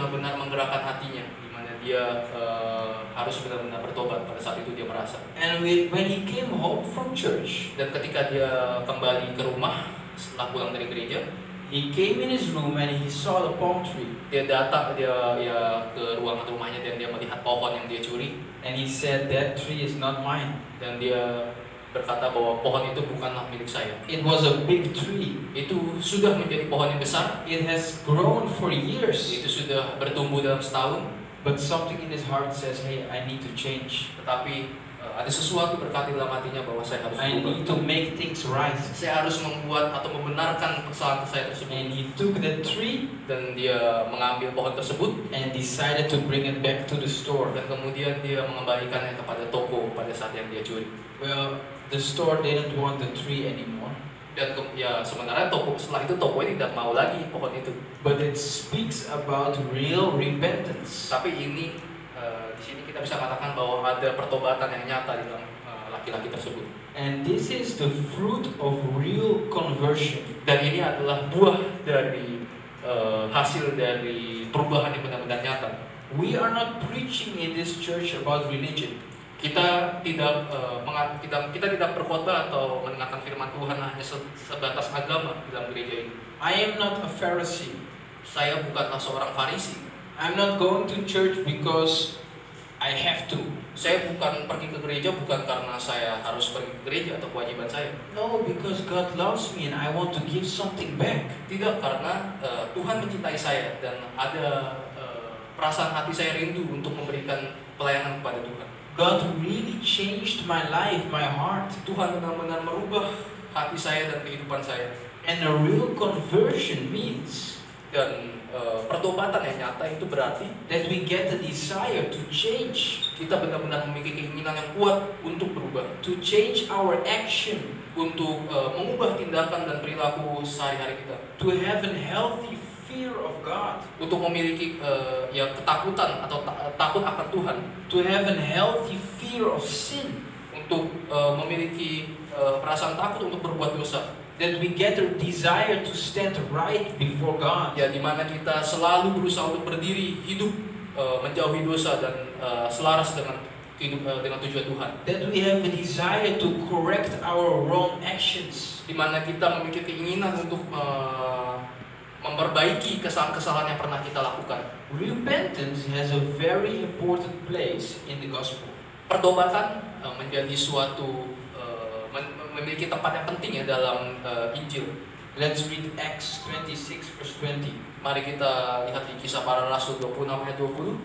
benar-benar menggerakkan hatinya, di mana dia harus benar-benar bertobat. Pada saat itu dia merasa. And when he came home from church, Dan ketika dia kembali ke rumah setelah pulang dari gereja, he came in his room and he saw the palm tree. dia datang ke ruangan rumahnya dan dia melihat pohon yang dia curi. And he said, that tree is not mine. Dan dia berkata bahwa pohon itu bukanlah milik saya. It was a big tree. Itu sudah menjadi pohon yang besar. It has grown for years. Itu sudah bertumbuh dalam setahun. But something in his heart says, hey, I need to change. Tetapi ada sesuatu berkati dalam hatinya bahwa saya harus I need to make things right. Saya harus membuat atau membenarkan kesalahan saya tersebut. And he took the tree Dan dia mengambil pohon tersebut and decided to bring it back to the store. dan kemudian dia mengembalikannya kepada toko pada saat yang dia curi. Well, the store didn't want the tree anymore. Dan sebenarnya setelah itu toko ini tidak mau lagi pohon itu. But it speaks about real repentance. Tapi ini di sini kita bisa katakan bahwa ada pertobatan yang nyata di dalam laki-laki tersebut. And this is the fruit of real conversion. Dan ini adalah buah dari hasil dari perubahan yang benar-benar nyata. We are not preaching in this church about religion. Kita tidak berkhotbah atau mendengarkan firman Tuhan hanya sebatas agama di dalam gereja ini. I am not a Pharisee. Saya bukanlah seorang Farisi. I'm not going to church because I have to. Saya bukan pergi ke gereja bukan karena saya harus pergi ke gereja atau kewajiban saya. No, because God loves me and I want to give something back. Tidak, karena Tuhan mencintai saya dan ada perasaan hati saya rindu untuk memberikan pelayanan kepada Tuhan. God really changed my life, my heart. Tuhan benar-benar merubah hati saya dan kehidupan saya. And a real conversion means Dan pertobatan yang nyata itu berarti that we get the desire to change, kita benar-benar memiliki keinginan yang kuat untuk berubah, to change our action, untuk mengubah tindakan dan perilaku sehari-hari kita, to have a healthy fear of God, untuk memiliki ketakutan atau takut akan Tuhan, to have a healthy fear of sin, untuk memiliki perasaan takut untuk berbuat dosa. that we get a desire to stand right before God. Ya, di mana kita selalu berusaha untuk berdiri hidup menjauhi dosa dan selaras dengan tujuan Tuhan. That we have a desire to correct our wrong actions. Di mana kita memiliki keinginan untuk memperbaiki kesalahan-kesalahan yang pernah kita lakukan. Repentance has a very important place in the gospel. Pertobatan menjadi suatu memiliki tempat yang penting ya dalam Injil. Let's read Acts 26 verse 20. Mari kita lihat di Kisah Para Rasul 26 ayat 20.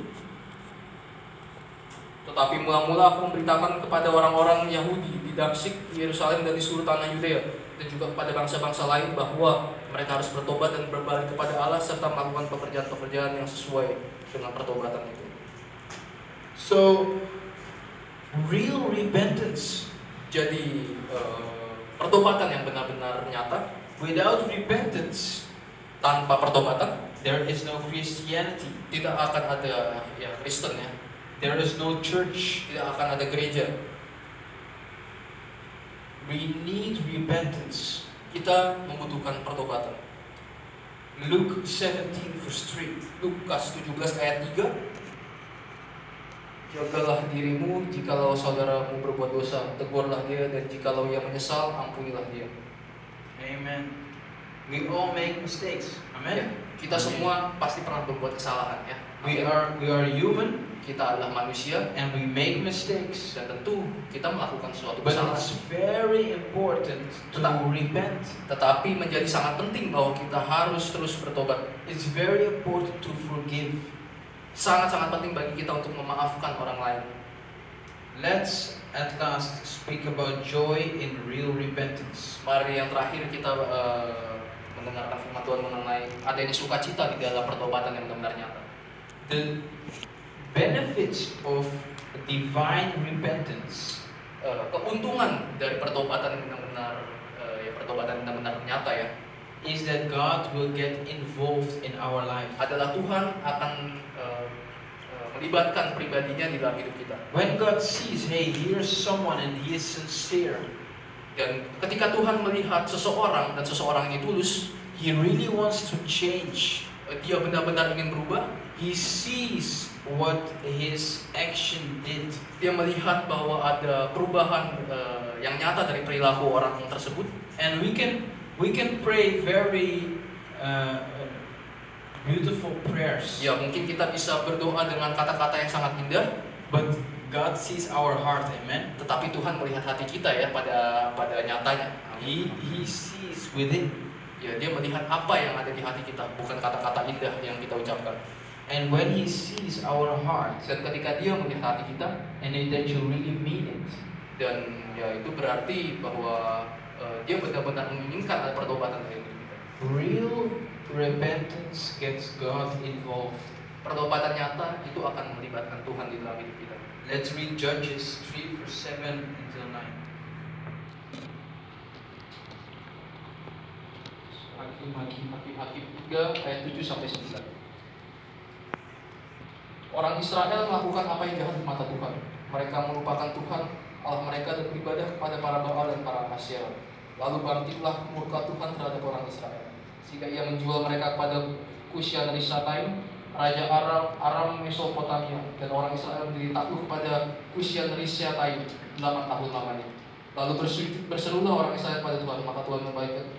Tetapi mula-mula aku memberitakan kepada orang-orang Yahudi di Damsyik, di Yerusalem dan di seluruh tanah Yudea, dan juga kepada bangsa-bangsa lain bahwa mereka harus bertobat dan berbalik kepada Allah serta melakukan pekerjaan-pekerjaan yang sesuai dengan pertobatan itu. So, real repentance. Jadi pertobatan yang benar-benar nyata. Without repentance, Tanpa pertobatan there is no Christianity. tidak akan ada Kristen ya. There is no church. Tidak akan ada gereja. We need repentance. Kita membutuhkan pertobatan. Luke 17 verse 3. Lukas 17 ayat 3. Jagalah dirimu jikalau saudaramu berbuat dosa, tegurlah dia, dan jikalau ia menyesal, ampunilah dia. Amen. We all make mistakes. Ya, Amen. kita semua pasti pernah berbuat kesalahan ya. We are human Kita adalah manusia and we make mistakes. dan tentu kita melakukan suatu But kesalahan. it's very important to repent. Tetapi menjadi sangat penting bahwa kita harus terus bertobat. It's very important to forgive. Sangat-sangat penting bagi kita untuk memaafkan orang lain. Let's at last speak about joy in real repentance. Mari yang terakhir kita mendengarkan firman Tuhan mengenai adanya sukacita di dalam pertobatan yang benar-benar nyata. The benefits of divine repentance Keuntungan dari pertobatan yang benar-benar pertobatan yang benar-benar nyata ya, is that God will get involved in our life. adalah Tuhan akan melibatkan pribadinya di dalam hidup kita. When God sees, hey, here's someone and he is sincere, Dan ketika Tuhan melihat seseorang dan seseorang ini tulus, he really wants to change. dia benar-benar ingin berubah, he sees what his action did. dia melihat bahwa ada perubahan yang nyata dari perilaku orang tersebut. And we can pray very beautiful prayers. Ya, mungkin kita bisa berdoa dengan kata-kata yang sangat indah, But God sees our heart, amen. tetapi Tuhan melihat hati kita ya pada nyatanya. He sees within. Ya, dia melihat apa yang ada di hati kita, bukan kata-kata indah yang kita ucapkan. And when he sees our heart, Dan ketika dia melihat hati kita, and that you really mean it, dan ya itu berarti bahwa dia benar-benar menginginkan ada pertobatan dari hidup kita. real repentance gets God involved. Pertobatan nyata itu akan melibatkan Tuhan di dalam hidup kita. Let's read Judges 3 verse 7 until 9. Hakim 3 ayat 7 sampai 9. Orang Israel melakukan apa yang jahat di mata Tuhan. Mereka melupakan Tuhan Allah mereka dan beribadah kepada para Baal dan para Asyera. Lalu bangkitlah murka Tuhan terhadap orang Israel, sehingga ia menjual mereka kepada Kusyan Risataim, raja Aram Mesopotamia, dan orang Israel menjadi takluk kepada Kusyan Risataim 8 tahun lamanya. Lalu berserulah orang Israel pada Tuhan, maka Tuhan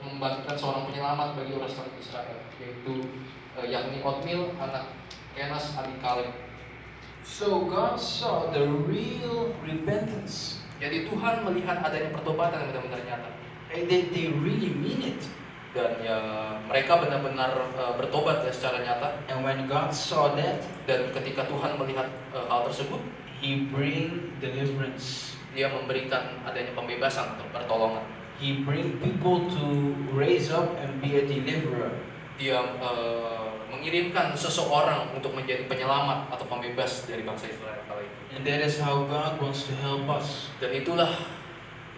membangkitkan seorang penyelamat bagi orang Israel, yaitu yakni Otniel anak Kenas adik Kaleb. So God saw the real repentance. Jadi Tuhan melihat adanya pertobatan yang benar-benar nyata. And they really mean it. Dan ya mereka benar-benar bertobat ya secara nyata. And when God saw that, Dan ketika Tuhan melihat hal tersebut, He bring deliverance. dia memberikan adanya pembebasan atau pertolongan. He bring people to raise up and be a deliverer. Dia mengirimkan seseorang untuk menjadi penyelamat atau pembebas dari bangsa Israel kala itu. And that is how God wants to help us. Dan itulah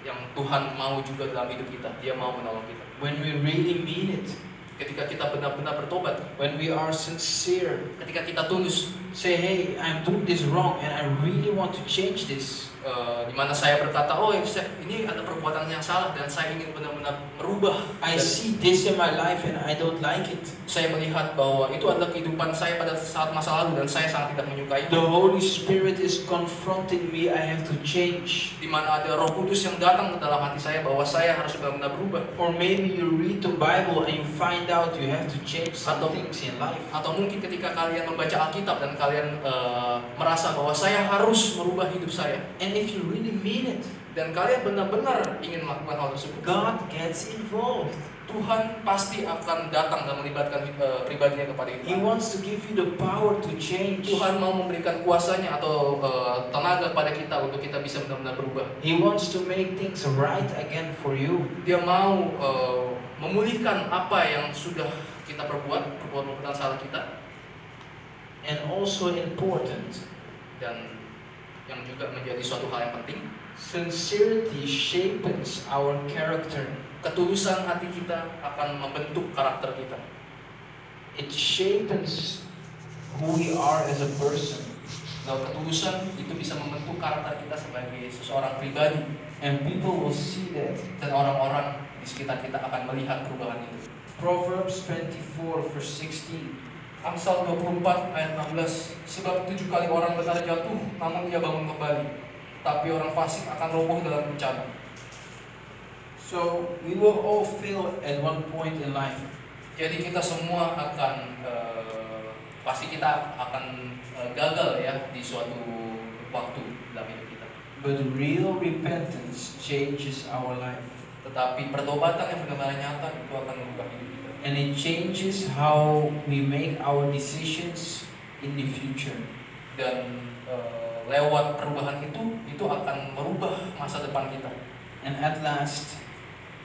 yang Tuhan mau juga dalam hidup kita. Dia mau menolong kita. When we really mean it, Ketika kita benar-benar bertobat, when we are sincere, ketika kita tulus, say, hey, I'm doing this wrong and I really want to change this. di mana saya berkata, oh ini ada perbuatan yang salah dan saya ingin benar-benar merubah. I Dan see this in my life and I don't like it. saya melihat bahwa itu adalah kehidupan saya pada saat masa lalu dan saya sangat tidak menyukai The itu. Holy Spirit is confronting me, I have to change. Di mana ada Roh Kudus yang datang ke dalam hati saya bahwa saya harus benar-benar berubah. Or maybe you read the Bible and you find out you have to change some Atau- things in life. Atau mungkin ketika kalian membaca Alkitab dan kalian merasa bahwa saya harus merubah hidup saya, And if you really mean it, dan kalian benar-benar ingin melakukan hal tersebut, God gets involved. Tuhan pasti akan datang dan melibatkan pribadinya kepada He itu. wants to give you the power to change. Tuhan mau memberikan kuasanya atau tenaga kepada kita untuk kita bisa benar-benar berubah. He wants to make things right again for you. Dia mau memulihkan apa yang sudah kita perbuatan salah kita, And also important, dan yang juga menjadi suatu hal yang penting. sincerity shapes our character. Ketulusan hati kita akan membentuk karakter kita. It shapes who we are as a person. Nah, ketulusan itu bisa membentuk karakter kita sebagai seseorang pribadi, And people will see that. dan orang-orang di sekitar kita akan melihat perubahan itu. Proverbs 24 verse 16. Amsal 24 ayat 16, sebab 7 kali orang benar jatuh, namun ia bangun kembali, tapi orang fasik akan roboh dalam bencana. So we will all fail at one point in life. Jadi kita semua akan pasti kita akan gagal ya di suatu waktu dalam hidup kita. But real repentance changes our life. Tetapi pertobatan yang benar-benar nyata itu akan mengubah hidup kita. And it changes how we make our decisions in the future. Dan lewat perubahan itu akan merubah masa depan kita. And at last,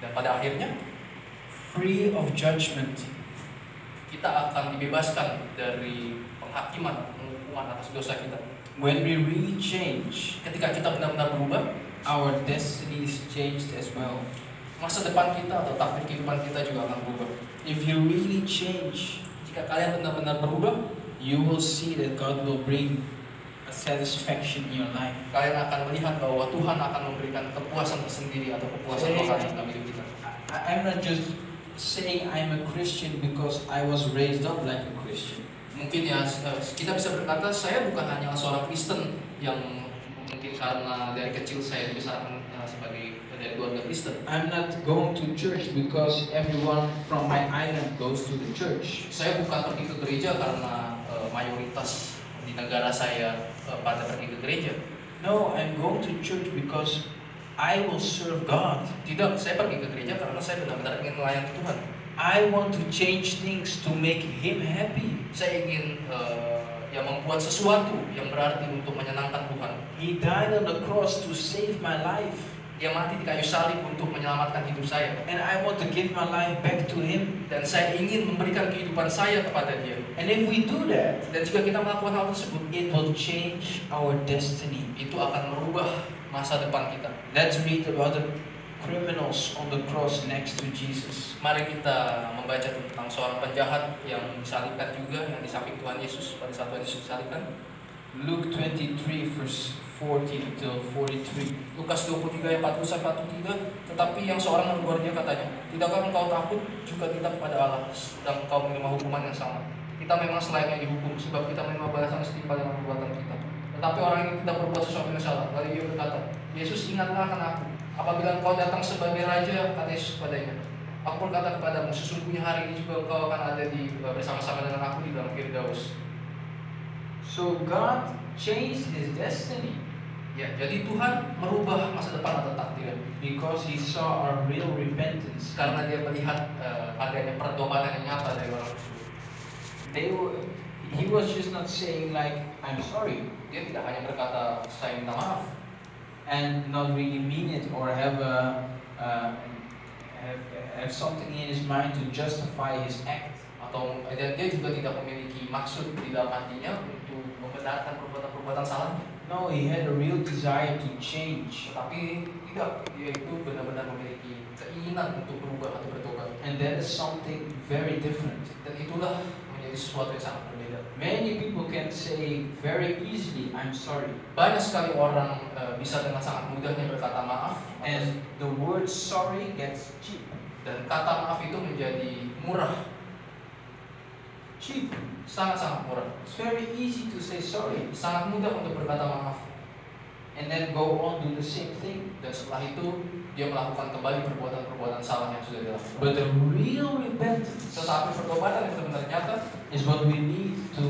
Dan pada akhirnya free of judgment. kita akan dibebaskan dari penghakiman, penghukuman atas dosa kita. When we really change, Ketika kita benar-benar berubah, our destiny is changed as well. masa depan kita atau takdir kehidupan kita juga akan berubah. If you really change, Jika kalian benar-benar berubah, you will see that God will bring a satisfaction in your life. kalian akan melihat bahwa Tuhan akan memberikan kepuasan tersendiri atau kepuasan rohani dalam hidup kita. I'm not just saying I'm a Christian because I was raised up like a Christian. Mungkin ya kita bisa berkata saya bukan hanya seorang Kristen yang mungkin karena dari kecil saya dibesarkan sebagai dari keluarga Kristen. I'm not going to church because everyone from my island goes to the church. Saya bukan pergi ke gereja karena mayoritas di negara saya pada pergi ke gereja. No, I'm going to church because I will serve God. Tidak, saya pergi ke gereja karena saya benar-benar ingin melayani Tuhan. I want to change things to make Him happy. Saya ingin membuat sesuatu yang berarti untuk menyenangkan Tuhan. He died on the cross to save my life. Dia mati di kayu salib untuk menyelamatkan hidup saya. And I want to give my life back to Him. Dan saya ingin memberikan kehidupan saya kepada Dia. And if we do that, dan jika kita melakukan hal tersebut, it will change our destiny. Itu akan merubah masa depan kita. Let's read about the criminals on the cross next to Jesus. Mari kita membaca tentang seorang penjahat yang disalibkan juga, yang di samping Tuhan Yesus pada saat Tuhan Yesus disalibkan. Luke 23 verse 40 till 43. Lukas 23 ayat 41-43. Tetapi yang seorang menegur dia katanya, tidakkah engkau takut juga kita kepada Allah, sedang engkau menerima hukuman yang sama? Kita memang selayaknya dihukum, sebab kita menerima balasan setimpal dengan perbuatan kita. Tetapi orang yang tidak berbuat sesuatu yang salah. Lalu dia berkata, Yesus, ingatlah akan aku. Apabila engkau datang sebagai raja, kata Yesus kepadanya, aku berkata kepadamu, sesungguhnya hari ini juga engkau akan ada bersama-sama dengan aku di dalam Firdaus. So God changed His destiny. Ya, jadi Tuhan merubah masa depan atau takdir. Because He saw our real repentance. Karena Dia melihat adanya pertobatan yang nyata dari orang tersebut. He was just not saying like, I'm sorry. Dia tidak hanya berkata, saya minta maaf. And not really mean it or have something in his mind to justify his act. Atau dan dia juga tidak memiliki maksud di dalam hatinya untuk membenarkan perbuatan-perbuatan salahnya. No, he had a real desire to change. Tetapi tidak, dia itu benar-benar memiliki keinginan untuk berubah atau bertobat. And that is something very different. Dan itulah menjadi sesuatu yang sangat berbeda. Many people can say very easily, I'm sorry. Banyak sekali orang bisa dengan sangat mudahnya berkata maaf. And the word sorry gets cheap. Dan kata maaf itu menjadi murah. Cheap. Sangat-sangat murah. It's very easy to say sorry. Sangat mudah untuk berkata maaf. And then go on do the same thing. Dan setelah itu dia melakukan kembali perbuatan-perbuatan salah yang sudah dilakukan. But the real repentance Tetapi pertobatan yang benar-benar nyata is what we need to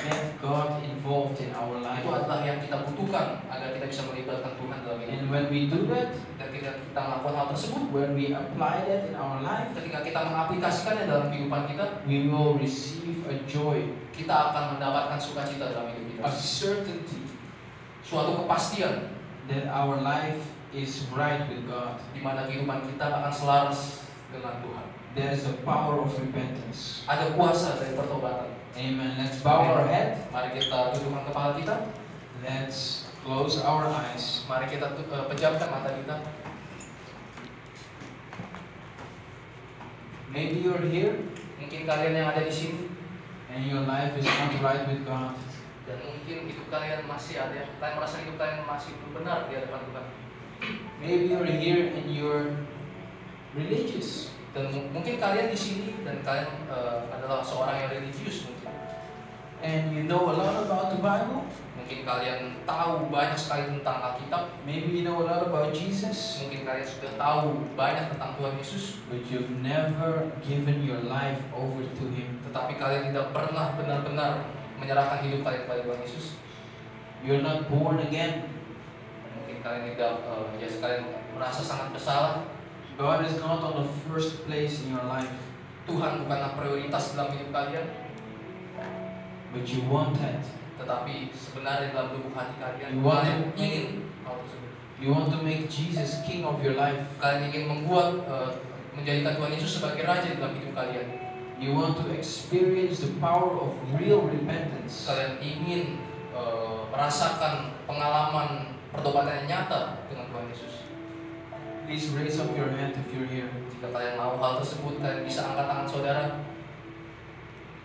get God involved in our life. itu adalah yang kita butuhkan agar kita bisa melibatkan Tuhan dalam hidup. And when we do that, Dan ketika kita melakukan hal tersebut, when we apply that in our life, ketika kita mengaplikasikannya dalam kehidupan kita, we will receive a joy, kita akan mendapatkan sukacita dalam hidup kita. a certainty Suatu kepastian that our life is right with God. di mana kehidupan kita akan selaras dengan Tuhan. There is the power of repentance. Ada kuasa dari pertobatan. Amen. Let's bow our head. Mari kita tundukkan kepala kita. Let's close our eyes. Mari kita pejamkan mata kita. Maybe you're here Mungkin kalian yang ada di sini and your life is not right with God. dan mungkin hidup kalian masih ada yang kalian merasa hidup kalian masih belum benar di hadapan Tuhan. Maybe you're here and you're religious. Dan mungkin kalian di sini dan kalian adalah seorang yang religius mungkin. And you know a lot about the Bible. Mungkin kalian tahu banyak sekali tentang Alkitab. Maybe you know a lot about Jesus. Mungkin kalian sudah tahu banyak tentang Tuhan Yesus. But you've never given your life over to Him. Tetapi kalian tidak pernah benar-benar menyerahkan hidup kalian kepada Tuhan Yesus. You're not born again. Mungkin kalian tidak, kalian merasa sangat bersalah. God is not on the first place in your life. Tuhan bukanlah prioritas dalam hidup kalian. But you want that. Tetapi sebenarnya dalam lubuk hati kalian, You want kalian to- ingin hal tersebut. You want to make Jesus king of your life. Kalian ingin membuat, menjadikan Tuhan Yesus sebagai raja dalam hidup kalian. You want to experience the power of real repentance. Kalian ingin merasakan pengalaman pertobatan yang nyata dengan Tuhan Yesus. Please raise up your hand if you're here. Jika kalian mau hal tersebut, kalian bisa angkat tangan saudara.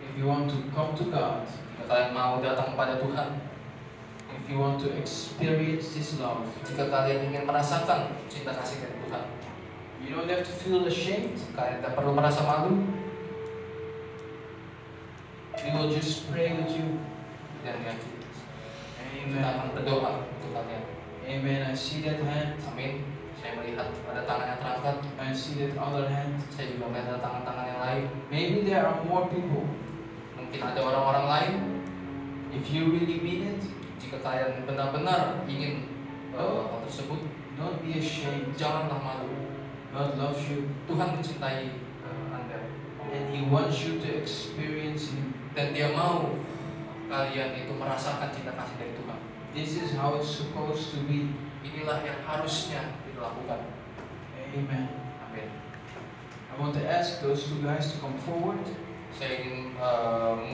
If you want to come to God, Jika kalian mau datang kepada Tuhan, if you want to experience His love, jika kalian ingin merasakan cinta kasih dari Tuhan, You don't have to feel ashamed. Kalian tidak perlu merasa malu. We will just pray with you. Dan ya, kita Amen. akan berdoa untuk kalian. Amen. I see that hand. Amin. Saya melihat ada tangan yang terangkat. I see that other hand. Saya juga melihat ada tangan-tangan yang lain. Maybe there are more people. Mungkin ada orang-orang lain. If you really mean it, Jika kalian benar-benar ingin hal tersebut, don't be ashamed. janganlah malu. God loves you, Tuhan mencintai Anda. and He wants you to experience Him. Dan Dia mau kalian itu merasakan cinta kasih dari Tuhan. This is how it's supposed to be. Inilah yang harusnya kita lakukan. Amen. Amin. I want to ask those two guys to come forward. Saya ingin